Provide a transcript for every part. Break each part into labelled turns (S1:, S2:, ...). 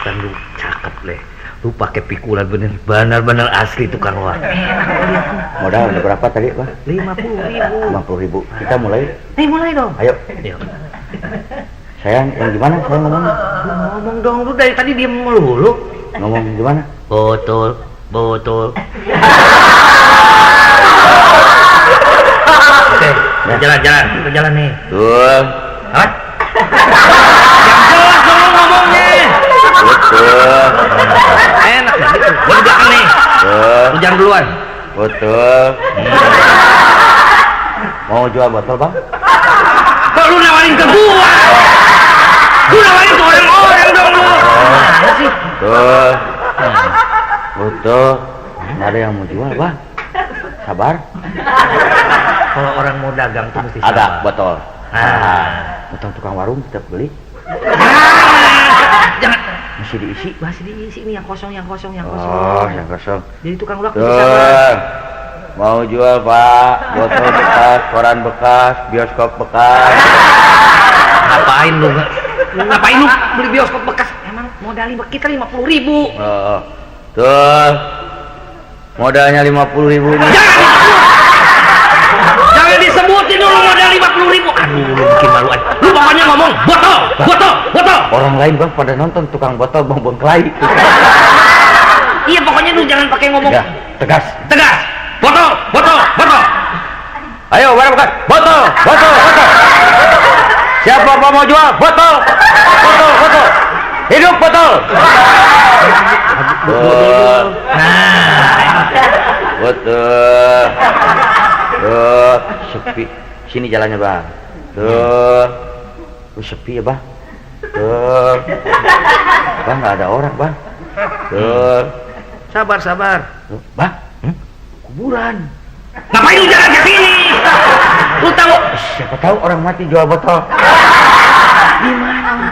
S1: kan lu cakep leh. Lu pakai pikulan bener-bener asli tukang loak.
S2: Modal berapa tadi, Pak?
S1: 50.000.
S2: 50.000. Kita mulai.
S1: Mulai dong.
S2: Ayo.
S1: Ayo.
S2: Sayang, yang gimana saya ngomong?
S1: Ngomong dong, lu dari tadi diem melulu.
S2: Ngomong gimana?
S1: Betul. Oke, kita jalan nih.
S2: Betul.
S1: Apa? Yang jelas dong ngomongnya.
S2: Betul.
S1: Enak ya, gitu. Gua di belakang nih.
S2: Betul.
S1: Lu jangan duluan.
S2: Betul. Mau jual botol, Bang?
S1: Kok lu nawarin ke gua? Lu nawarin ke orang-orang dong lu. Mana sih?
S2: Betul. Betul. Nggak ada yang mau jual, Bang. Sabar.
S1: Kalau orang mau dagang tuh mesti sabar.
S2: Ada botol.
S1: Botol
S2: tukang warung kita beli.
S1: Jangan.
S2: Masih diisi.
S1: Masih diisi nih yang kosong.
S2: Oh, yang kosong.
S1: Jadi tukang loak
S2: Tuh.
S1: mesti sabar.
S2: Mau jual, Pak? Botol bekas, koran bekas, bioskop bekas.
S1: Ngapain lu? Ngapain lu beli bioskop bekas? Emang modal kita 50.000.
S2: Oh. Tuh. Modalnya 50.000.
S1: Jangan disebutin dulu modal 50.000. Aduh, lu bikin malu aja. Lu pokoknya ngomong botol.
S2: Orang lain, Bang, pada nonton tukang botol Bang Bengklai.
S1: Iya, pokoknya lu jangan pakai ngomong.
S2: Ya, tegas.
S1: Botol.
S2: Ayo, barang bekas. Botol. Siapa mau jual? Botol. Hidup botol. Betul. Tuh, sepi. Sini jalannya, Bang. Tuh. Sepi ya, Bang. Tuh. Bang, nggak ada orang, Bang. Tuh.
S1: Sabar.
S2: Tuh, Bang. Kuburan.
S1: Ngapain lu jalan ke sini? Lu tahu?
S2: Siapa tahu orang mati jual botol.
S1: Gimana?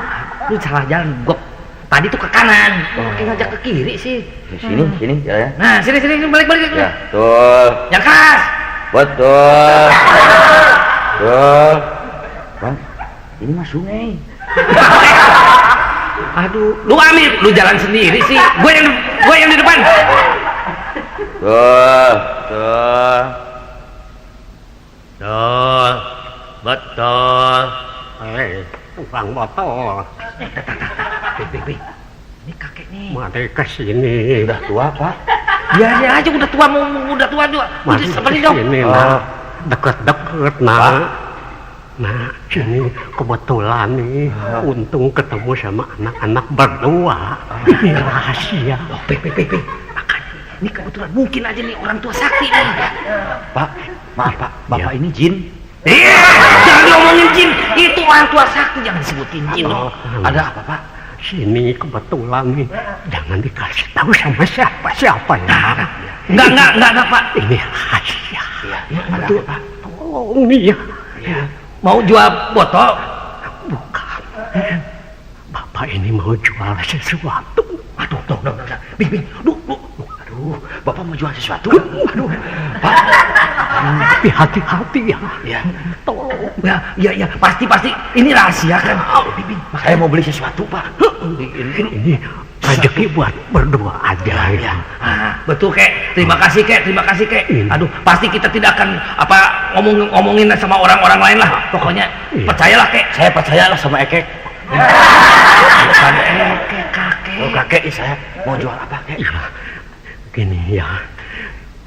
S1: Lu salah jalan. Gua tadi tuh ke kanan. Lu ngajak ke kiri sih.
S2: Sini jalannya.
S1: Nah, sini balik.
S2: Ya, tuh.
S1: Yang keras.
S2: Betul. Tuh. Bang, ini mah sungai.
S1: Aduh, lu ambil, lu jalan sendiri sih. Gue yang di depan.
S2: Tuh.
S1: Betul.
S3: Tukang botol.
S1: Bi. Ini kakek nih.
S3: Mari ke sini.
S2: Udah tua, Pak.
S1: Biarin aja udah tua juga.
S3: Mari
S1: Udah
S3: ke
S1: seperti dong.
S3: sini, Nak. Deket-deket, Nak. Nah, ini kebetulan nih, untung ketemu sama anak-anak berdua. Ini rahasia.
S1: Bi. Ini kebetulan mungkin aja nih orang tua sakti nih.
S2: Pak, maaf, Pak. Bapak ini jin.
S1: Iya, jangan ngomongin jin. Itu orang tua sakti, jangan disebutin jin dong.
S2: Ada apa, Pak?
S3: Sini kebetulan nih, jangan dikasih tahu sama siapa ya.
S1: Enggak, Pak.
S3: Ini rahasia.
S2: Iya, ada apa, Pak?
S3: Tolong nih ya.
S1: Mau jual botol?
S3: Bukan. Bapak ini mau jual sesuatu.
S1: Aduh, Bing.
S2: Aduh, Bapak mau jual sesuatu?
S3: Aduh, Pak. Tapi hati-hati ya.
S2: Iya.
S3: Tolong.
S1: Ya, pasti. Ini rahasia kan.
S2: Bing, saya mau beli sesuatu, Pak.
S3: Ini rezeki buat berdua aja ya.
S1: Betul, Kek. Terima kasih, Kek. Aduh, pasti kita tidak akan ngomongin sama orang-orang lain lah. Pokoknya percayalah, Kek.
S2: Saya percayalah sama Ekek.
S1: Bukan Ekek, kakek.
S2: Oh, kakek, saya mau jual apa, Kek?
S3: Ya, gini ya.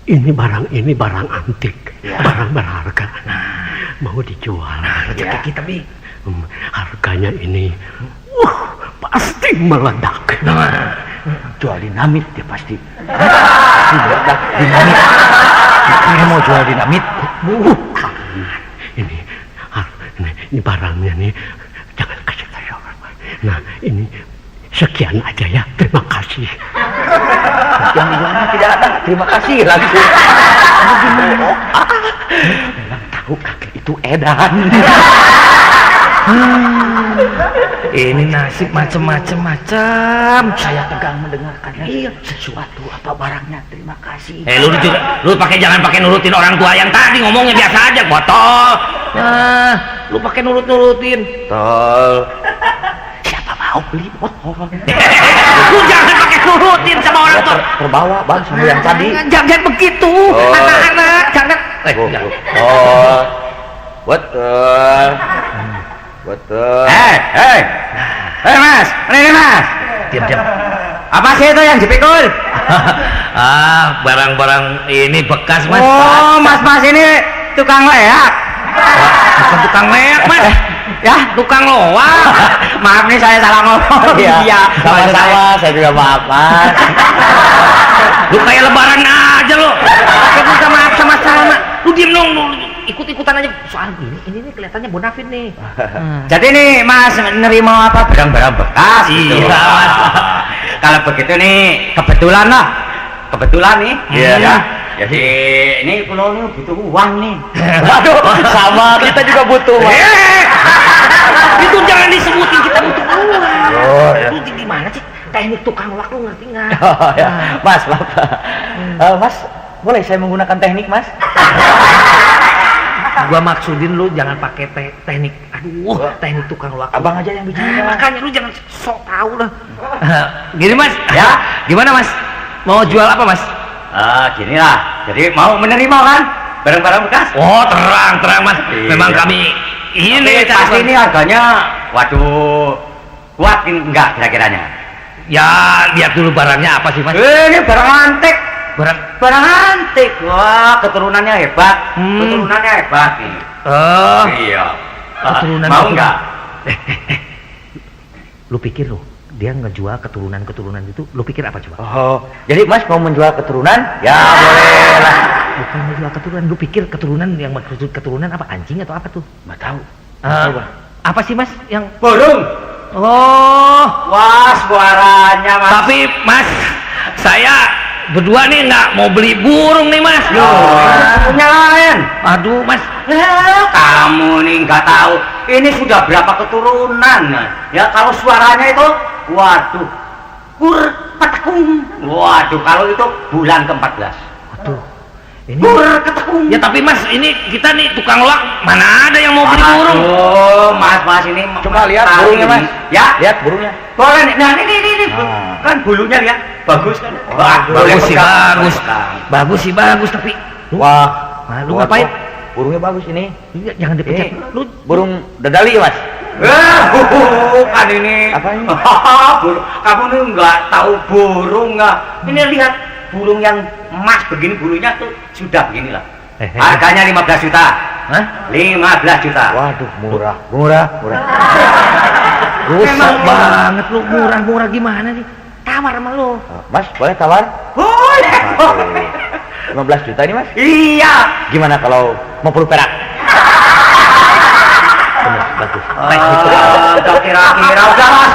S3: Ini barang antik, barang berharga. Mau dijual.
S1: Rezeki kita, Bi.
S3: Harganya ini, pasti meledak.
S2: Jual dinamit ya pasti. Meledak dinamit. Saya mau jual dinamit.
S3: Bukan. Ini barangnya nih, jangan kasih tahu orang. Nah, ini sekian aja ya. Terima kasih.
S2: Yang jualnya tidak ada. Terima kasih langsung. Memang tahu kakek itu edan.
S1: Ini nasib macem-macem.
S2: Saya tegang mendengarkannya. Iya. Sesuatu apa barangnya? Terima kasih.
S1: Lu jangan pakai nurutin orang tua yang tadi ngomongnya biasa aja, botol. Nah, lu pakai nurutin.
S2: Tol. Siapa, Pak? Mau beli motor.
S1: Lu jangan pakai nurutin sama orang tua.
S2: Terbawa bang sama yang tadi.
S1: Jangan begitu,
S2: Oh.
S1: anak-anak, jangan. Jangan.
S2: Oh, betul. Betul.
S4: Hei mas, ini mas.
S1: Diam.
S4: Apa sih itu yang dipikul?
S1: Barang-barang ini bekas mas.
S4: Oh, mas ini tukang leak.
S1: Bukan tukang leak mas.
S4: Ya,
S1: Tukang loak.
S4: maaf nih saya salah ngomong.
S2: Iya, sama-sama. Saya juga maaf mas.
S1: Lu kayak lebaran aja lo. Pakai minta maaf sama salah. Lu diem dong, lu ikut-ikutan aja. Soal ini nih kelihatannya bonafit nih.
S4: Jadi nih mas nerima apa barang-barang bekas gitu.
S1: Iya, Mas.
S4: Kalau begitu nih kebetulan nih.
S2: Iya.
S4: Ya. Jadi ini pulau ini butuh uang nih.
S2: Waduh, sama kita juga butuh mas.
S1: Itu jangan disebutin kita butuh uang.
S2: Oh, ya.
S1: Lu gimana sih? Teknik tukang loak lu ngerti nggak?
S2: Oh, ya. Mas, maaf. Mas, boleh saya menggunakan teknik mas?
S1: Gua maksudin lu jangan pakai teknik. Aduh, teknik tukang loak.
S2: Abang aja yang bicara.
S1: Makanya lu jangan sok tahu lah. Gini mas,
S4: Ya.
S1: gimana mas? Mau jual apa mas?
S4: Gini lah. Jadi mau menerima kan barang-barang bekas?
S1: Oh terang mas.
S4: Iya.
S1: Memang kami ini
S4: Tapi pasti ini harganya, waduh, kuat enggak kira-kiranya?
S1: Ya lihat dulu barangnya apa sih mas?
S4: Ini barang antik.
S1: Barang
S4: Antik. Wah, keturunannya hebat. Keturunannya hebat nih. Iya.
S1: Keturunan
S4: Mau enggak?
S1: Lu pikir lu dia ngejual keturunan itu, lu pikir apa coba?
S2: Oh, jadi mas mau menjual keturunan? Ya boleh lah.
S1: Bukan ngejual keturunan, lu pikir keturunan yang maksud keturunan apa, anjing atau apa tuh?
S2: Nggak tahu.
S1: Apa sih mas yang?
S4: Burung.
S1: Oh,
S4: Wah, suaranya mas.
S1: tapi mas saya berdua nih nggak mau beli burung nih mas.
S4: Punya lain.
S1: Aduh mas,
S4: Kamu nih nggak tahu. Ini sudah berapa keturunan? Ya kalau suaranya itu, waduh, Kurpetekung. Waduh, kalau itu bulan ke-14.
S1: aduh. Ini
S4: Kurpetekung.
S1: ya tapi mas ini kita nih tukang loak, mana ada yang mau beli burung?
S4: Aduh, mas ini.
S2: Coba lihat
S4: tahu
S2: burungnya
S4: ini.
S2: mas.
S4: Ya,
S2: Lihat burungnya.
S4: boleh nih. Nah ini.
S2: Ah.
S4: Kan bulunya lihat, bagus kan?
S1: Bagus sih,
S4: pegang.
S1: bagus tapi
S2: Wah.
S1: lu ngapain?
S2: Burungnya bagus ini.
S1: Iya, jangan dipecat. Lu
S2: Burung dadali mas.
S4: Kan ini.
S2: Apa ini?
S4: Burung. Kamu nih nggak tahu burung nggak? Ini lihat burung yang emas begini bulunya tuh sudah beginilah. Harganya 15 juta.
S1: Hah?
S4: 15 juta.
S2: Waduh, murah.
S1: Rusak
S4: Memang
S1: banget lu, murah gimana nih? Tawar sama lu.
S2: Mas, boleh tawar?
S4: Boleh.
S2: Waduh, 15 juta ini mas.
S4: Iya.
S2: Gimana kalau mau perlu perak?
S1: Bagus.
S4: Kira-kira udah mas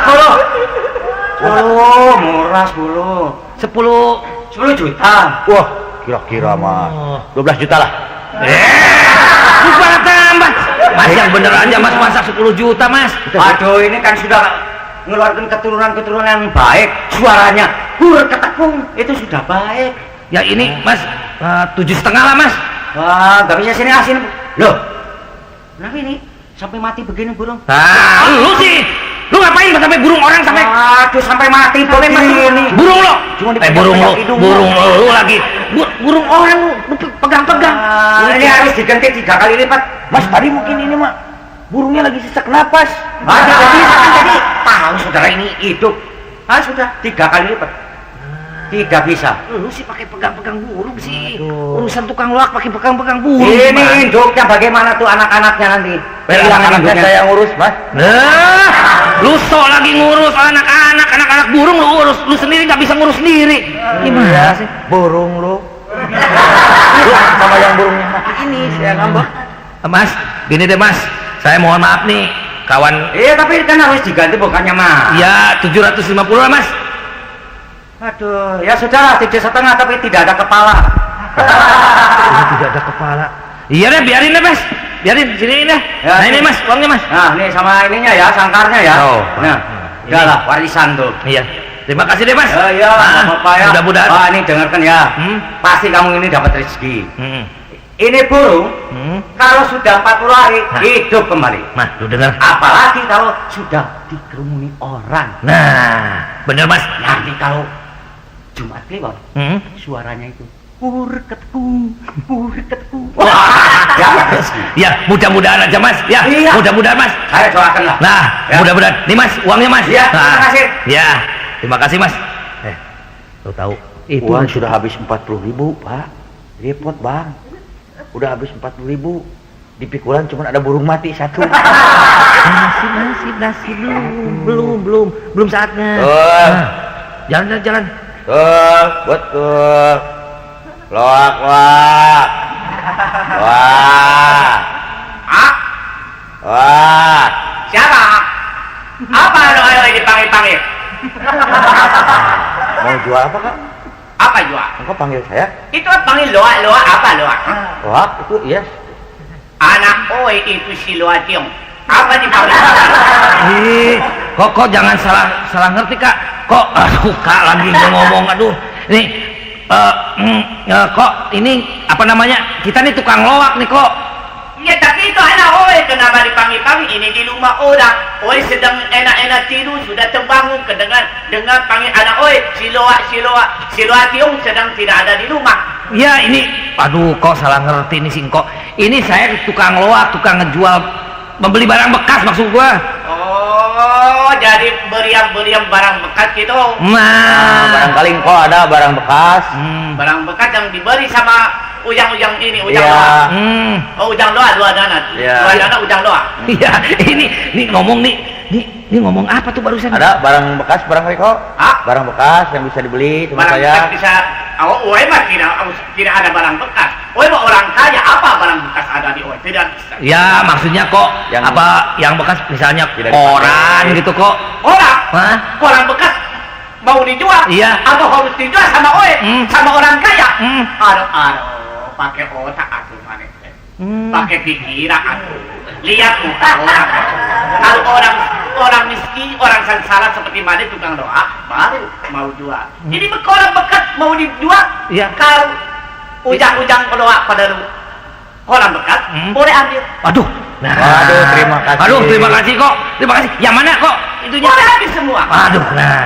S4: 10. Murah 10. 10 juta.
S2: Wah, kira-kira mas. 12 juta lah.
S1: Lu malah tambah. Mas yang bener aja mas, masa 10 juta mas.
S4: Aduh, ini kan sudah ngeluarkan keturunan yang baik. Suaranya Kurpetekung itu sudah baik.
S1: Ya ini mas 7,5 lah mas.
S4: Wah, nggak bisa sini asin. Loh, kenapa ini sampai mati begini burung?
S1: Lu sih, lu ngapain sampai burung orang sampai
S4: Aduh, sampai mati begini.
S1: burung lo?
S2: Cuma
S1: Burung lo,
S2: hidung
S1: burung lu lagi. Burung orang lu pegang-pegang.
S4: Ini harus diganti 3 kali lipat.
S2: Mas, tadi mungkin ini mak burungnya lagi sesak napas.
S4: Jadi tahu saudara ini hidup. Sudah 3 kali lipat. Tidak bisa.
S1: Lu sih pakai pegang-pegang burung sih. Urusan tukang loak pakai pegang-pegang burung.
S4: Ini induknya bagaimana tuh anak-anaknya nanti?
S2: Anak-anaknya saya ngurus mas.
S1: Nah, lu sok lagi ngurus anak-anak burung lu urus, lu sendiri nggak bisa ngurus sendiri. Gimana sih?
S2: Burung lu. Lu sama yang burungnya mati ini saya ngambek.
S1: Mas, gini deh mas, saya mohon maaf nih, kawan.
S4: Iya, tapi kan harus diganti bukannya mah.
S1: Ya 750 lah mas.
S4: Aduh, ya sudahlah 7,5 tapi tidak ada kepala.
S1: Tidak ada kepala. Iya deh, biarin deh mas, biarin sini deh.
S4: Ya,
S1: Nah ini mas, uangnya mas.
S4: Nah, nih sama ininya ya, sangkarnya ya.
S1: Oh,
S4: Nah,
S1: ini.
S4: udahlah warisan tuh.
S1: Iya, terima kasih deh mas.
S4: Iya, apa ya.
S1: Mudah-mudahan.
S4: Ini dengarkan ya. Pasti kamu ini dapat rezeki. Ini burung kalau sudah 40 hari hidup kembali.
S1: Nah, lu dengar?
S4: Apalagi kalau sudah dikerumuni orang.
S1: Nah, bener Mas.
S4: Nanti kalau Jumat Kliwon, suaranya itu purketkung. Wah,
S1: ya mudah-mudahan aja Mas. Ya,
S4: iya.
S1: Mudah-mudahan Mas.
S4: Saya doakan lah.
S1: Nah,
S4: ya.
S1: mudah-mudahan. Nih Mas, uangnya Mas.
S4: Ya,
S1: nah,
S4: terima kasih.
S1: Ya, terima kasih Mas. Lu tahu? Itu
S2: Uang sudah habis 40.000, Pak. Repot, Bang. Udah habis 40.000. Di pikulan cuma ada burung mati satu.
S1: Nasib belum saatnya. Jalan.
S2: Betul. Loak. Wah.
S4: Siapa? Apa lo dipanggil-panggil?
S2: Mau jual apa, Kak?
S4: Apa jual?
S2: Engkau panggil saya?
S4: Itu panggil loa apa loa?
S2: Loak itu iya.
S4: Anak oi itu si loa tiong. Apa dipanggil?
S1: Kok jangan salah ngerti Kak. Kok Kak lagi ngomong Nih kok ini apa namanya? Kita nih tukang loak nih kok.
S4: Ya tapi itu anak oi kenapa dipanggil-panggil? Ini di rumah orang. Oi sedang enak-enak tidur sudah terbangun dengar panggil anak oi si loa tiong sedang tidak ada di rumah.
S1: Ya ini kok salah ngerti nih singkok. Ini saya tukang loak, tukang ngejual membeli barang bekas maksud gua.
S4: Oh, jadi beriam barang bekas gitu.
S1: Nah,
S2: barangkali engkau ada barang bekas.
S4: Barang bekas yang diberi sama ujang ini, ujang
S2: Iya.
S4: doa. Oh, ujang doa, dua dana.
S2: Iya.
S4: Dua dana ujang doa.
S1: Iya, ini ngomong nih ngomong apa tuh barusan?
S2: Ada barang bekas barangkali kok?
S4: Hah?
S2: Barang bekas yang bisa dibeli cuma
S4: Barang
S2: saya.
S4: bekas bisa. Oh, oi mah tidak ada barang bekas. Oi mah orang kaya, apa barang bekas ada di oi? Tidak bisa.
S1: Ya, maksudnya kok yang bekas misalnya
S2: Tidak
S1: koran
S2: dipakai.
S1: gitu kok.
S4: Orang?
S1: Hah?
S4: Koran bekas mau dijual?
S1: Iya.
S4: Atau harus dijual sama oi? Sama orang kaya? Aduh, pakai otak atuh maneh. Pakai pikiran atuh. Lihat muka orang. Kalau orang miskin, orang sengsara seperti mana tukang doa, baru mau jual. Ini orang bekas mau dijual.
S1: Iya.
S4: Kalau ujang-ujang doa pada orang bekas, boleh ambil.
S1: Aduh. Nah.
S2: Waduh, terima kasih.
S1: Aduh, terima kasih kok. Terima kasih. Yang mana kok? Itunya.
S4: Boleh habis semua.
S1: Aduh, nah.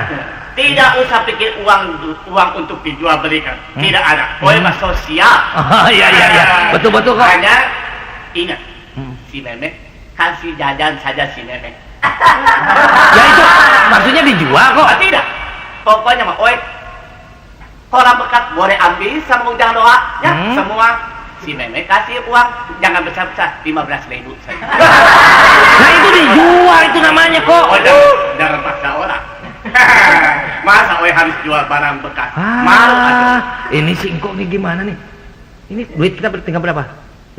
S4: Tidak usah pikir uang untuk dijual belikan. Tidak ada. Boleh mas sosial.
S1: Oh, iya. Betul kok.
S4: Hanya ingat, si Memek kasih jajan saja si Memek.
S1: Ya itu maksudnya dijual kok.
S4: Tidak. Pokoknya mah, oi, orang bekas boleh ambil sama ujang doa, ya semua. Si Memek kasih uang, jangan besar-besar, 15.000 saja.
S1: Nah itu dijual itu namanya kok.
S4: Oh, jangan paksa orang. Masa oi harus jual barang bekas? Malu atuh.
S1: Ini singkok nih gimana nih? Ini duit kita tinggal berapa?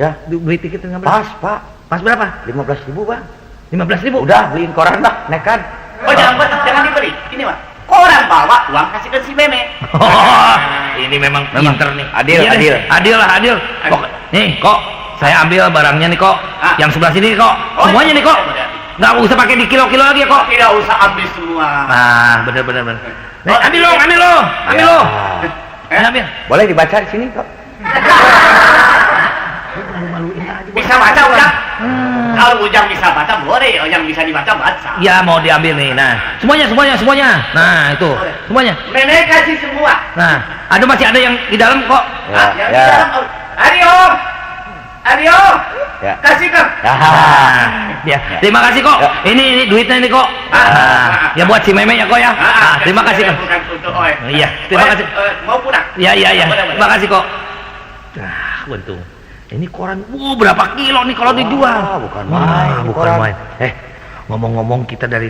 S2: Ya,
S1: Duit kita tinggal berapa?
S2: pas, Pak.
S1: Pas berapa?
S2: 15.000, Bang.
S1: 15.000.
S2: Udah beliin koran dah, nekat.
S4: Oh jangan dibeli, ini mah. Orang bawa uang kasih ke si Memek.
S1: Oh, ini memang pinter nih.
S2: Adil,
S1: Iya deh,
S2: adil.
S1: adil. Nih kok, saya ambil barangnya nih kok. Yang sebelah sini kok. Semuanya nih kok. Nggak usah pakai di kilo-kilo lagi ya kok.
S4: Tidak usah ambil semua.
S1: Ah, bener. Nih, ambil lo. Ambil.
S2: Boleh dibaca di sini kok.
S4: Bisa baca ujang? Kalau ujang bisa baca boleh, yang bisa dibaca baca.
S1: Ya mau diambil nih. Nah, semuanya. Nah, itu. Semuanya.
S4: Memek kasih semua.
S1: Nah, masih ada yang di dalam kok.
S2: Ya.
S4: Adio.
S2: Ya.
S4: Kasih ke.
S1: Ya, terima kasih kok. Ini duitnya ini kok. Ya buat si Memek ya kok ya. Terima kasih kok.
S4: Bukan untuk oi.
S1: Iya, terima kasih.
S4: Mau pulang?
S1: Ya. Terima kasih kok. Untung. Ini koran, berapa kilo nih kalau dijual?
S2: Bukan main.
S1: Bukan main. Ngomong-ngomong kita dari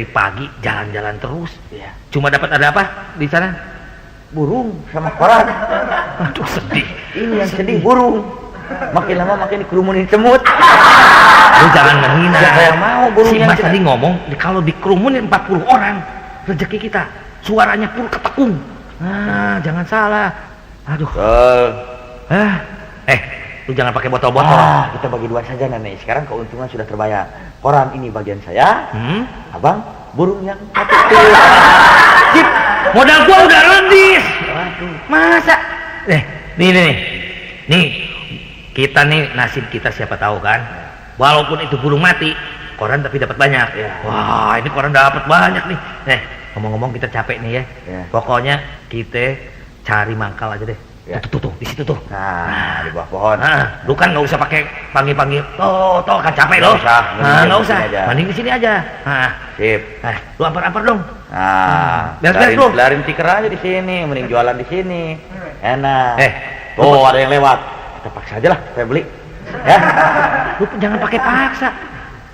S1: pagi jalan-jalan terus.
S2: Iya.
S1: Cuma dapat ada apa di sana?
S2: Burung sama koran.
S1: Aduh sedih.
S2: Ini yang sedih burung. Makin lama makin dikerumunin semut.
S1: Lu jangan menghina.
S2: Siapa yang mau burung
S1: Si
S2: yang
S1: Mas tadi ngomong kalau dikerumunin 40 orang rezeki kita suaranya pur ketekung. Jangan salah. Aduh. Lu jangan pakai botol-botol.
S2: Kita bagi dua saja nenek. Sekarang keuntungan sudah terbayar. Koran ini bagian saya, abang burung yang satu.
S1: Cip, modal gua udah lebih. Masa? Nih, kita nih nasib kita siapa tahu kan. Walaupun itu burung mati, koran tapi dapat banyak.
S2: Ya.
S1: Wah, ini koran dapat banyak nih. Ngomong-ngomong kita capek nih ya.
S2: Ya.
S1: Pokoknya kita cari mangkal aja deh.
S2: Ya.
S1: Tuh, di situ tuh.
S2: Nah, di bawah pohon.
S1: Nah, lu kan nggak usah pakai panggil-panggil. Toh kan capek
S2: Nggak
S1: lo.
S2: usah,
S1: Nggak usah.
S2: di sini aja.
S1: Mending di sini aja. Nah,
S2: Sip.
S1: lu ampar-ampar dong.
S2: Nah,
S1: Beres-beres, Bro.
S2: Biarin tikar aja di sini, mending jualan di sini. Enak.
S1: Lu-
S2: Ada yang lewat. Kita paksa aja lah, saya beli. Ya.
S1: Lu jangan pakai paksa.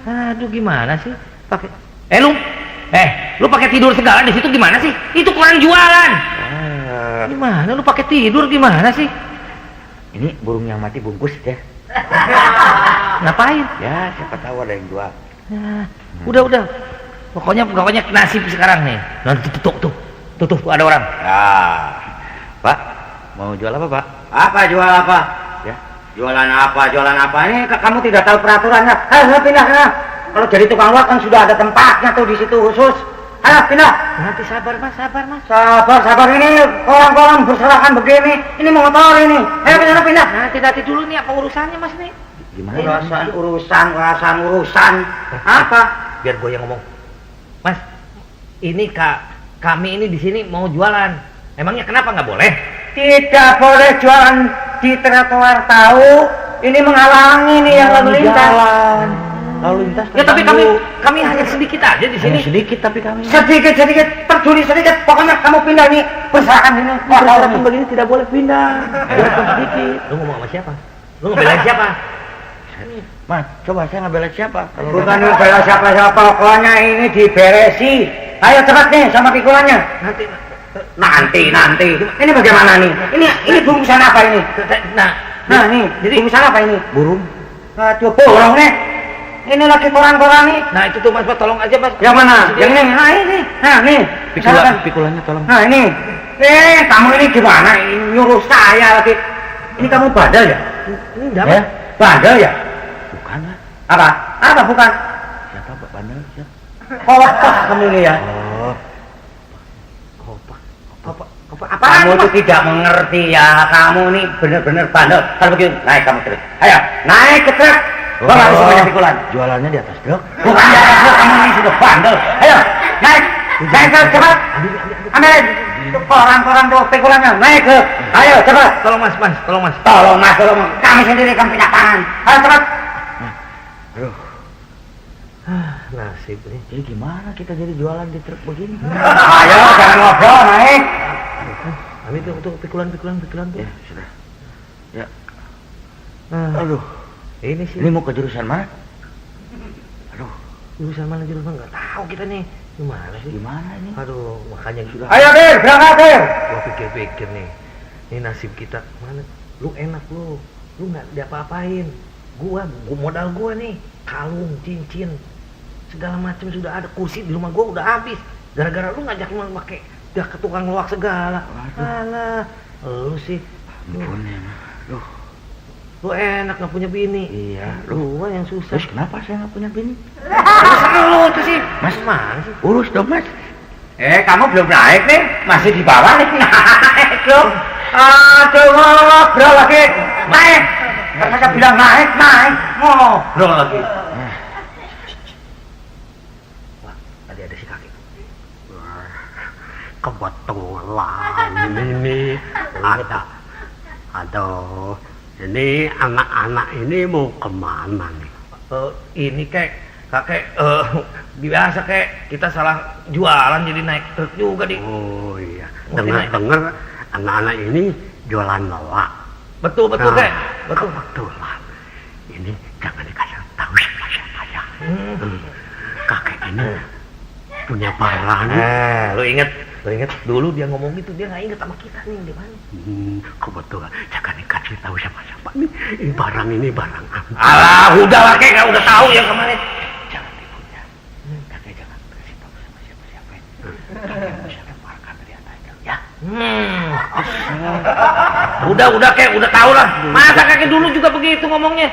S1: Aduh, gimana sih? Pakai. Lu pakai tidur segala di situ gimana sih? Itu koran jualan. Gimana lu pakai tidur gimana sih?
S2: Ini burung yang mati bungkus ya.
S1: Ngapain?
S2: Ya, siapa tahu ada yang jual.
S1: Nah, udah. Pokoknya nasib sekarang nih. Nah, tuh ada orang.
S2: Nah, Pak, mau jual apa, Pak?
S4: Apa jual apa?
S2: Ya.
S4: Jualan apa? Ini kamu tidak tahu peraturannya. Ayo pindah sana. Kalau jadi tukang loak kan sudah ada tempatnya tuh di situ khusus. Ayo pindah.
S1: Nanti sabar mas.
S4: Sabar ini orang-orang berserakan begini. Ini mau ngotor ini. Ayo pindah.
S1: Nanti dulu nih apa urusannya mas nih?
S2: Gimana?
S4: Urusan. Apa?
S1: Biar gue yang ngomong. Mas, ini kami ini di sini mau jualan. Emangnya kenapa nggak boleh?
S4: Tidak boleh jualan di trotoar tahu. Ini menghalangi nih yang lalu lintas.
S2: Lalu lintas.
S1: Ya tapi kami hanya sedikit aja di sini.
S2: Sedikit tapi kami.
S4: Sedikit, peduli sedikit. Pokoknya kamu pindah nih, berserakan ini.
S2: Masyarakat begini tidak boleh pindah. Walaupun sedikit.
S1: Lu ngomong sama siapa? Lu ngebelain siapa?
S2: Mas, coba saya ngebela siapa?
S4: Bukan bela siapa-siapa, pokoknya ini diberesi. Ayo cepat nih sama pikulannya. Nanti. Ini bagaimana nih? Ini bungkusan apa ini? Nah nih, jadi bungkusan apa ini?
S2: Burung.
S4: Aduh, burung nih. Ini lagi koran-koran nih.
S1: Nah itu tuh mas, tolong aja mas.
S4: Yang mana? Yang ini. Nah ini. Nah nih.
S2: Pikulannya tolong.
S4: Nah ini. Kamu ini gimana? Ini nyuruh saya lagi. Ini kamu bandel ya?
S1: Enggak
S2: Ya?
S4: Bandel ya?
S2: Bukan lah.
S4: Apa bukan?
S2: Siapa Pak Bandel? Siapa?
S4: Kopak kamu ini ya?
S2: Oh.
S4: Apa? Kamu itu tidak mengerti ya. Kamu ini benar-benar bandel. Kalau begitu, naik kamu terus. Ayo, naik ke truk. Bawa semuanya pikulan.
S2: Jualannya di atas truk.
S4: Bukan di atas truk, kamu ini sudah bandel. Ayo, naik ke cepat. Ambil koran-koran tuh pikulannya. Naik ke. Ayo cepat.
S1: Tolong mas.
S4: Tolong mas. Kami sendiri kan punya tangan. Ayo cepat.
S2: Aduh.
S1: Nasib nih.
S2: Jadi gimana kita jadi jualan di truk begini?
S4: Ayo, jangan ngobrol, naik.
S1: Ambil tuh pikulan tuh.
S2: Ya, sudah. Ya.
S1: Nah,
S2: Aduh.
S1: ini sih.
S2: Ini mau ke jurusan mana? Aduh,
S1: Jurusan mana nggak tahu kita nih. Gimana sih?
S2: gimana ini?
S1: Aduh, makanya sudah.
S4: Ayo, Bir, berangkat, Bir.
S1: Gua pikir-pikir nih. Ini nasib kita mana? Lu enak lu nggak diapa-apain. Gua modal gua nih, kalung, cincin, segala macam sudah ada. Kursi di rumah gua udah habis. Gara-gara lu ngajak lu pakai dia ke tukang loak segala. Alah, lu sih.
S2: Ampun ya, mah. Aduh.
S1: Lu enak nggak punya bini.
S2: Iya,
S1: Gua yang susah.
S2: Terus kenapa saya nggak punya bini?
S1: Urusan lu tuh sih.
S2: Mas,
S1: Mana sih?
S2: urus dong mas.
S4: Kamu belum naik nih, masih di bawah nih. Naik dong. Aduh, ngobrol lagi. Naik. Kan saya bilang naik. Ngobrol lagi.
S1: Wah, tadi ada si kakek.
S3: Kebetulan ini ada. Aduh, ini anak-anak ini mau kemana nih?
S1: Ini kakek biasa kayak kita salah jualan jadi naik truk juga di.
S3: Oh iya,
S1: Mungkin
S3: dengar-dengar anak-anak ini jualan loak.
S1: Betul
S3: Nah,
S1: kayak. Betul.
S3: Kebetulan ini jangan dikasih tahu siapa ya. Kakek ini punya barang.
S1: Lu inget dulu dia ngomong gitu, dia nggak inget sama kita nih di mana.
S3: Kebetulan jangan dikasih tahu siapa nih. Ini barang apa?
S1: Alah, udah lah kayak udah tahu ya kemarin.
S2: Jangan dipunya. Kakek jangan kasih tahu sama siapa-siapa. Kakek bisa lemparkan dari atasnya. Ya.
S1: Udah kayak udah tahu lah. Masa kakek dulu juga begitu ngomongnya.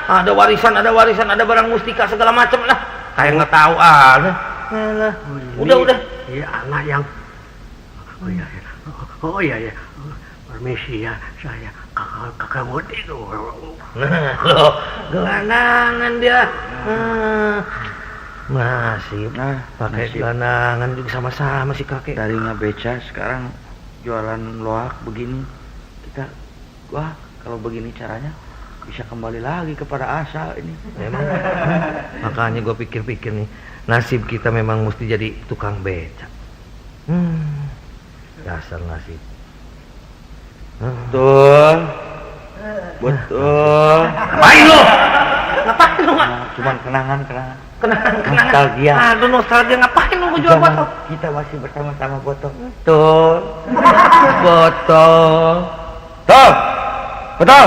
S1: Ada warisan, ada barang mustika segala macam lah. Kayak nggak tahu ada. Alah. Udah.
S3: Iya, anak yang. Oh iya. Permisi ya, saya kakak Budi tuh.
S1: Nah, lo gelandangan dia. Nasib.
S2: Nah,
S1: Pakai
S2: nasib.
S1: gelandangan juga sama-sama si kakek.
S2: Tadinya beca, sekarang jualan loak begini. Kita, wah kalau begini caranya bisa kembali lagi kepada asal ini.
S1: Memang makanya gue pikir-pikir nih, nasib kita memang mesti jadi tukang beca. Dasar nasib.
S2: Betul. Betul.
S1: Ngapain lu? Ngapain lu?
S2: Nah, cuman kenangan.
S1: Kenangan.
S2: Nostalgia.
S1: Aduh, nostalgia. Ngapain lu jual
S2: Jangan,
S1: botol?
S2: kita masih bersama-sama botol. Betul.
S1: Botol.
S2: Betul. Betul.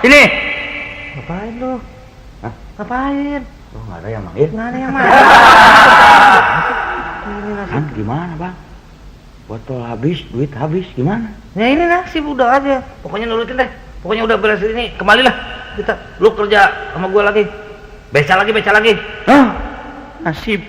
S2: Sini.
S1: Ngapain lu?
S2: Hah?
S1: Ngapain?
S2: Oh, nggak ada yang manggil.
S1: Nggak ada yang mana? Ini nasib.
S2: Bang, gimana bang? Botol habis, duit habis, gimana?
S1: Ya ini nasib udah aja. Pokoknya nurutin deh. Pokoknya udah beres ini. Kembalilah kita. Lu kerja sama gua lagi. Beca lagi.
S2: Ah, nasib.